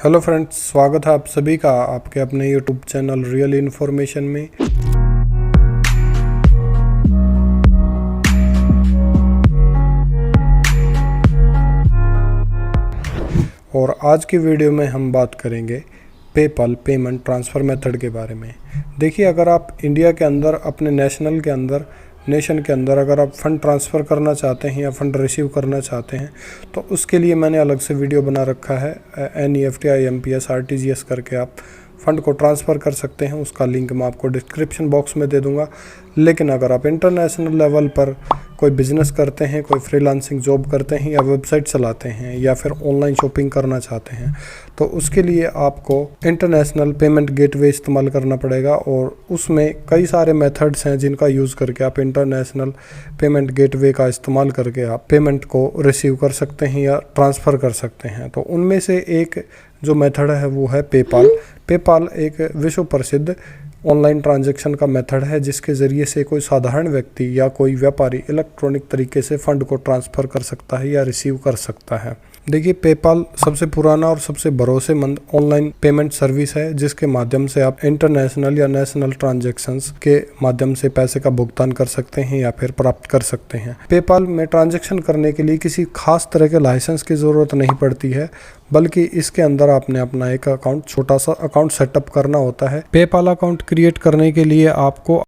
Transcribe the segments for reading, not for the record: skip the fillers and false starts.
Hello friends, स्वागत है आप सभी का आपके अपने यूट्यूब चैनल रियल इन्फॉर्मेशन में। और आज की वीडियो में हम बात करेंगे पेपाल पेमेंट ट्रांसफ़र मेथड के बारे में। देखिए, अगर आप इंडिया के अंदर अपने नेशन के अंदर अगर आप फ़ंड ट्रांसफ़र करना चाहते हैं या फ़ंड रिसीव करना चाहते हैं तो उसके लिए मैंने अलग से वीडियो बना रखा है। NEFT, IMPS, RTGS करके आप फ़ंड को ट्रांसफ़र कर सकते हैं। उसका लिंक मैं आपको डिस्क्रिप्शन बॉक्स में दे दूंगा। लेकिन अगर आप इंटरनेशनल लेवल पर कोई बिज़नेस करते हैं, कोई फ्रीलांसिंग जॉब करते हैं या वेबसाइट चलाते हैं या फिर ऑनलाइन शॉपिंग करना चाहते हैं तो उसके लिए आपको इंटरनेशनल पेमेंट गेटवे इस्तेमाल करना पड़ेगा। और उसमें कई सारे मेथड्स हैं जिनका यूज़ करके आप इंटरनेशनल पेमेंट गेटवे का इस्तेमाल करके आप पेमेंट को रिसीव कर सकते हैं या ट्रांसफ़र कर सकते हैं। तो उनमें से एक जो मेथड है वो है पेपाल। पेपाल एक विश्व प्रसिद्ध ऑनलाइन ट्रांजैक्शन का मेथड है जिसके ज़रिए से कोई साधारण व्यक्ति या कोई व्यापारी इलेक्ट्रॉनिक तरीके से फ़ंड को ट्रांसफ़र कर सकता है या रिसीव कर सकता है। देखिए, पेपाल सबसे पुराना और सबसे भरोसेमंद ऑनलाइन पेमेंट सर्विस है जिसके माध्यम से आप इंटरनेशनल या नेशनल ट्रांजैक्शंस के माध्यम से पैसे का भुगतान कर सकते हैं या फिर प्राप्त कर सकते हैं। पेपाल में ट्रांजैक्शन करने के लिए किसी खास तरह के लाइसेंस की ज़रूरत नहीं पड़ती है, बल्कि इसके अंदर आपने अपना एक छोटा सा अकाउंट सेटअप करना होता है। पेपाल अकाउंट क्रिएट करने के लिए आपको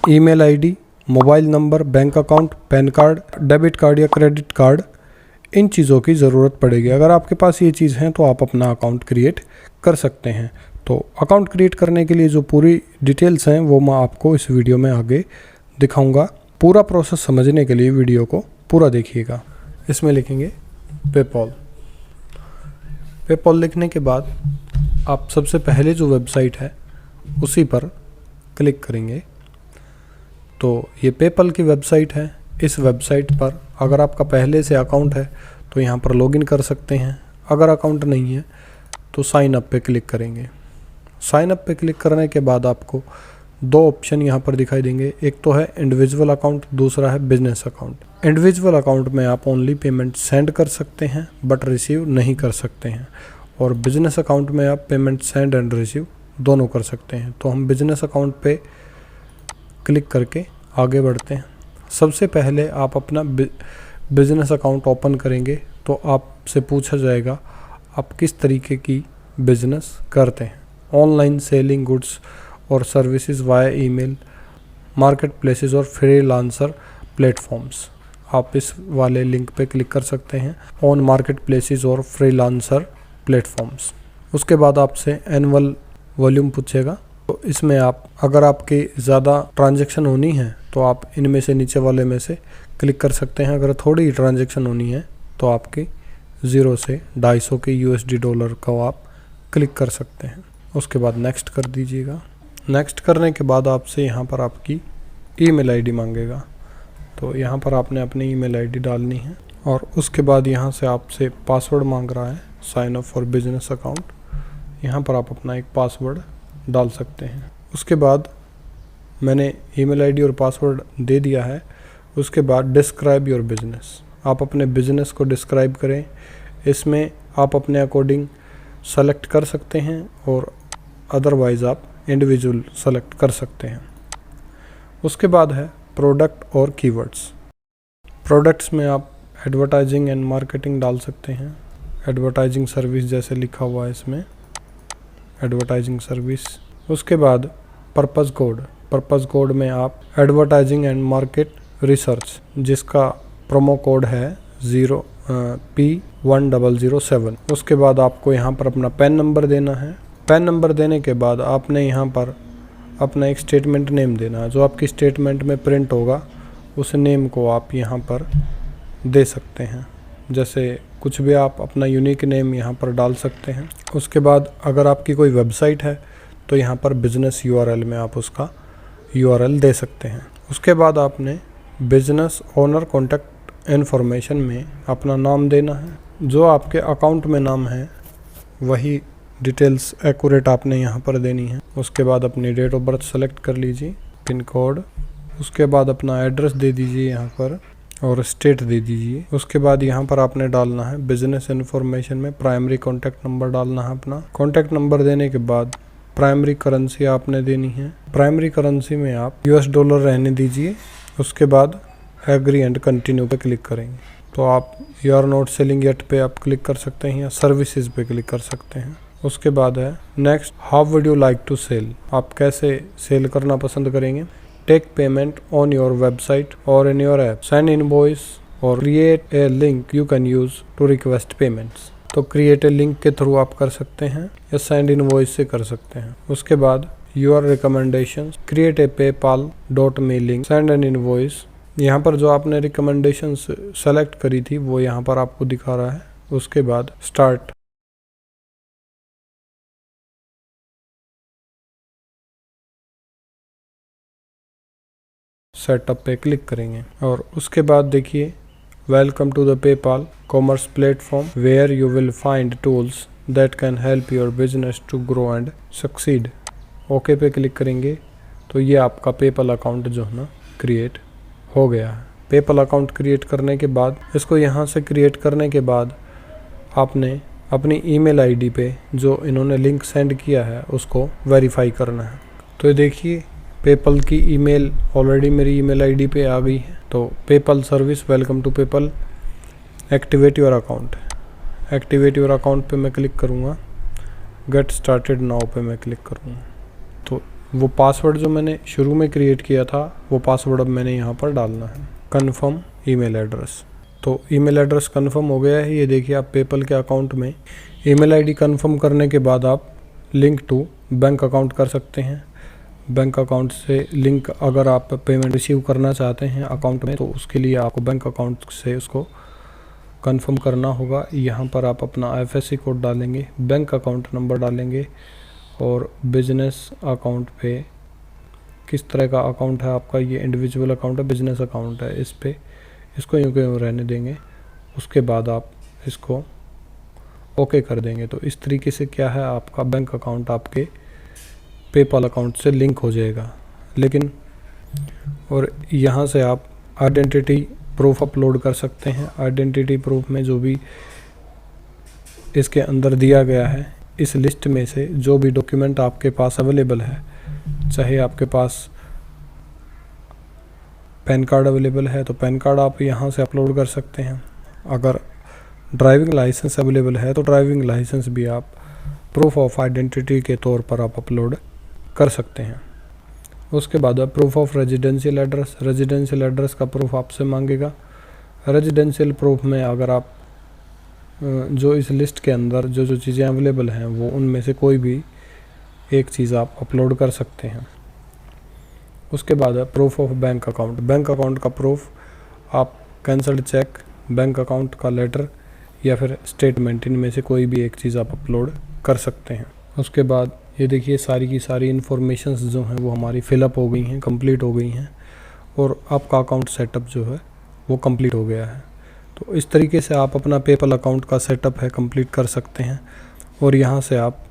email ID, mobile number, bank account, pan card, debit card या क्रेडिट कार्ड, इन चीज़ों की ज़रूरत पड़ेगी। अगर आपके पास ये चीज़ हैं तो आप अपना अकाउंट क्रिएट कर सकते हैं। तो अकाउंट क्रिएट करने के लिए जो पूरी डिटेल्स हैं वो मैं आपको इस वीडियो में आगे दिखाऊंगा। पूरा प्रोसेस समझने के लिए वीडियो को पूरा देखिएगा। इसमें लिखेंगे पेपाल। पेपाल लिखने के बाद आप सबसे पहले जो वेबसाइट है उसी पर क्लिक करेंगे। तो ये पेपाल की वेबसाइट है। इस वेबसाइट पर अगर आपका पहले से अकाउंट है तो यहाँ पर लॉगिन कर सकते हैं। अगर अकाउंट नहीं है तो साइन अप पे क्लिक करेंगे। साइन अप पे क्लिक करने के बाद आपको दो ऑप्शन यहाँ पर दिखाई देंगे। एक तो है इंडिविजुअल अकाउंट, दूसरा है बिजनेस अकाउंट। इंडिविजुअल अकाउंट में आप ओनली पेमेंट सेंड कर सकते हैं बट रिसीव नहीं कर सकते हैं, और बिजनेस अकाउंट में आप पेमेंट सेंड एंड रिसीव दोनों कर सकते हैं। तो हम बिजनेस अकाउंट पे क्लिक करके आगे बढ़ते हैं। सबसे पहले आप अपना बिजनेस अकाउंट ओपन करेंगे तो आपसे पूछा जाएगा आप किस तरीके की बिजनेस करते हैं। ऑनलाइन सेलिंग गुड्स और services via email, market places और फ्रीलांसर प्लेटफॉर्म्स। आप इस वाले लिंक पे क्लिक कर सकते हैं, ऑन मार्केट प्लेसेस और फ्रीलांसर प्लेटफॉर्म्स। उसके बाद आपसे एनुअल वॉल्यूम पूछेगा। तो इसमें आप अगर आपकी ज़्यादा ट्रांजैक्शन होनी है तो आप इनमें से नीचे वाले में से क्लिक कर सकते हैं। अगर थोड़ी ट्रांजैक्शन होनी है तो आपकी 0 से 250 के USD डॉलर को आप क्लिक कर सकते हैं। उसके बाद नेक्स्ट कर दीजिएगा। नेक्स्ट करने के बाद आपसे यहाँ पर आपकी ईमेल आईडी मांगेगा। तो यहाँ पर आपने अपनी ईमेल आईडी डालनी है और उसके बाद यहाँ से आपसे पासवर्ड मांग रहा है, sign up for business account. यहाँ पर आप अपना एक पासवर्ड डाल सकते हैं। उसके बाद मैंने ईमेल आईडी और पासवर्ड दे दिया है। उसके बाद डिस्क्राइब योर बिजनेस, आप अपने बिजनेस को डिस्क्राइब करें। इसमें आप अपने अकॉर्डिंग सेलेक्ट कर सकते हैं और अदरवाइज़ आप इंडिविजुअल सेलेक्ट कर सकते हैं। उसके बाद है प्रोडक्ट और कीवर्ड्स। प्रोडक्ट्स में आप एडवर्टाइजिंग एंड मार्केटिंग डाल सकते हैं। एडवर्टाइजिंग सर्विस जैसे लिखा हुआ है इसमें, एडवर्टाइजिंग सर्विस। उसके बाद पर्पस कोड। पर्पस कोड में आप एडवर्टाइजिंग एंड मार्केट रिसर्च, जिसका प्रोमो कोड है P1007। उसके बाद आपको यहाँ पर अपना पैन नंबर देना है। पैन नंबर देने के बाद आपने यहाँ पर अपना एक स्टेटमेंट नेम देना है। जो आपकी स्टेटमेंट में प्रिंट होगा उस नेम को आप यहाँ पर दे सकते हैं। जैसे कुछ भी आप अपना यूनिक नेम यहाँ पर डाल सकते हैं। उसके बाद अगर आपकी कोई वेबसाइट है तो यहाँ पर बिजनेस URL में आप उसका URL दे सकते हैं। उसके बाद आपने बिजनेस ओनर कॉन्टैक्ट इन्फॉर्मेशन में अपना नाम देना है। जो आपके अकाउंट में नाम है वही डिटेल्स एक्यूरेट आपने यहाँ पर देनी है। उसके बाद अपनी डेट ऑफ बर्थ सेलेक्ट कर लीजिए, पिन कोड। उसके बाद अपना एड्रेस दे दीजिए यहाँ पर। और स्टेट दे दीजिए। उसके बाद यहाँ पर आपने डालना है बिजनेस इन्फॉर्मेशन में प्राइमरी कॉन्टैक्ट नंबर डालना है अपना। कॉन्टैक्ट नंबर देने के बाद प्राइमरी करेंसी आपने देनी है। प्राइमरी करेंसी में आप $, रहने दीजिए। उसके बाद एग्री एंड कंटिन्यू पे क्लिक करेंगे तो आप you are not selling yet पे आप क्लिक कर सकते हैं या सर्विसेज पे क्लिक कर सकते हैं। उसके बाद है next, how would you like to sell, आप कैसे सेल करना पसंद करेंगे। Take payment on your website और in your app, send invoice और create a link you can use to request payments. तो क्रिएट ए लिंक के थ्रू आप कर सकते हैं या सेंड इनवॉइस से कर सकते हैं। उसके बाद your recommendations, create a paypal.me link, send an invoice. यहाँ पर जो आपने रिकमेंडेशंस सेलेक्ट करी थी वो यहाँ पर आपको दिखा रहा है। उसके बाद स्टार्ट, सेटअप पे क्लिक करेंगे और उसके बाद देखिए welcome to the PayPal commerce platform where you will find tools that can help your business to grow and succeed. Okay पे क्लिक करेंगे तो ये आपका पेपल अकाउंट जो है ना क्रिएट हो गया है। पेपल अकाउंट क्रिएट करने के बाद इसको यहाँ से क्रिएट करने के बाद आपने अपनी ईमेल आईडी पे जो इन्होंने लिंक सेंड किया है उसको वेरीफाई करना है। तो ये देखिए पेपल की ईमेल ऑलरेडी मेरी ईमेल आईडी पे आ गई है। तो PayPal service welcome to PayPal, activate your account, activate your account पे मैं क्लिक करूँगा। गेट स्टार्टेड नाउ पे मैं क्लिक करूँगा। तो वो पासवर्ड जो मैंने शुरू में क्रिएट किया था वो पासवर्ड अब मैंने यहाँ पर डालना है। कन्फर्म ईमेल एड्रेस, तो ईमेल एड्रेस कन्फर्म हो गया है। ये देखिए आप पेपल के अकाउंट में ईमेल आईडी कन्फर्म करने के बाद आप लिंक टू बैंक अकाउंट कर सकते हैं। बैंक अकाउंट से लिंक अगर आप पेमेंट रिसीव करना चाहते हैं अकाउंट में तो उसके लिए आपको बैंक अकाउंट से उसको कंफर्म करना होगा। यहाँ पर आप अपना IFSC कोड डालेंगे, बैंक अकाउंट नंबर डालेंगे और बिजनेस अकाउंट पे किस तरह का अकाउंट है आपका, ये इंडिविजुअल अकाउंट है, बिजनेस अकाउंट है, इस पे इसको यूँ के यूँ रहने देंगे। उसके बाद आप इसको ओके कर देंगे। तो इस तरीके से क्या है आपका बैंक अकाउंट आपके पेपल अकाउंट से लिंक हो जाएगा। लेकिन और यहाँ से आप आइडेंटिटी प्रूफ अपलोड कर सकते हैं। आइडेंटिटी प्रूफ में जो भी इसके अंदर दिया गया है इस लिस्ट में से जो भी डॉक्यूमेंट आपके पास अवेलेबल है, चाहे आपके पास पैन कार्ड अवेलेबल है तो पैन कार्ड आप यहाँ से अपलोड कर सकते हैं। अगर ड्राइविंग लाइसेंस अवेलेबल है तो ड्राइविंग लाइसेंस भी आप प्रूफ ऑफ आइडेंटिटी के तौर पर आप अपलोड कर सकते हैं। उसके बाद आप proof of residential address, residential address का प्रूफ आपसे मांगेगा। रेजिडेंशियल प्रूफ में अगर आप जो इस लिस्ट के अंदर जो जो चीज़ें अवेलेबल हैं वो उनमें से कोई भी एक चीज़ आप अपलोड कर सकते हैं। उसके बाद है proof of bank account, bank account का प्रूफ आप कैंसल्ड चेक, बैंक अकाउंट का लेटर या फिर स्टेटमेंट, इनमें से कोई भी एक चीज़ आप अपलोड कर सकते हैं। उसके बाद ये देखिए सारी की सारी इन्फॉर्मेशंस जो हैं वो हमारी फिलअप हो गई हैं, कंप्लीट हो गई हैं और आपका अकाउंट सेटअप जो है वो कंप्लीट हो गया है। तो इस तरीके से आप अपना पेपल अकाउंट का सेटअप है कंप्लीट कर सकते हैं और यहाँ से आप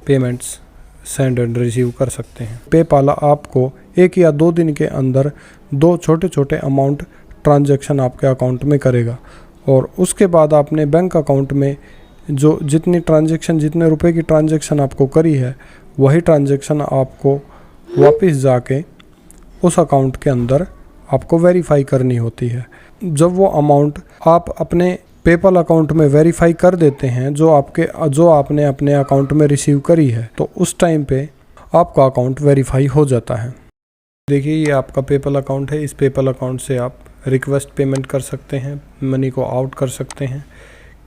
पेमेंट्स सेंड एंड रिसीव कर सकते हैं। पेपाल आपको 1 या 2 दिन के अंदर 2 छोटे छोटे अमाउंट ट्रांजैक्शन आपके अकाउंट में करेगा और उसके बाद आपने बैंक अकाउंट में जो जितनी ट्रांजैक्शन, जितने रुपए की ट्रांजैक्शन आपको करी है वही ट्रांजैक्शन आपको वापस जाके उस अकाउंट के अंदर आपको वेरीफाई करनी होती है। जब वो अमाउंट आप अपने पेपल अकाउंट में वेरीफाई कर देते हैं जो आपने अपने अकाउंट में रिसीव करी है, तो उस टाइम पे आपका अकाउंट वेरीफाई हो जाता है। देखिए ये आपका पेपल अकाउंट है। इस पेपल अकाउंट से आप रिक्वेस्ट पेमेंट कर सकते हैं, मनी को आउट कर सकते हैं,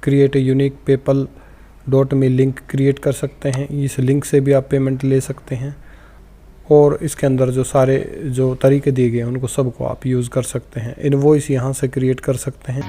create a unique paypal.me link create कर सकते हैं। इस लिंक से भी आप पेमेंट ले सकते हैं और इसके अंदर जो सारे जो तरीके दिए गए हैं उनको सबको आप यूज़ कर सकते हैं। इनवॉइस यहाँ से क्रिएट कर सकते हैं।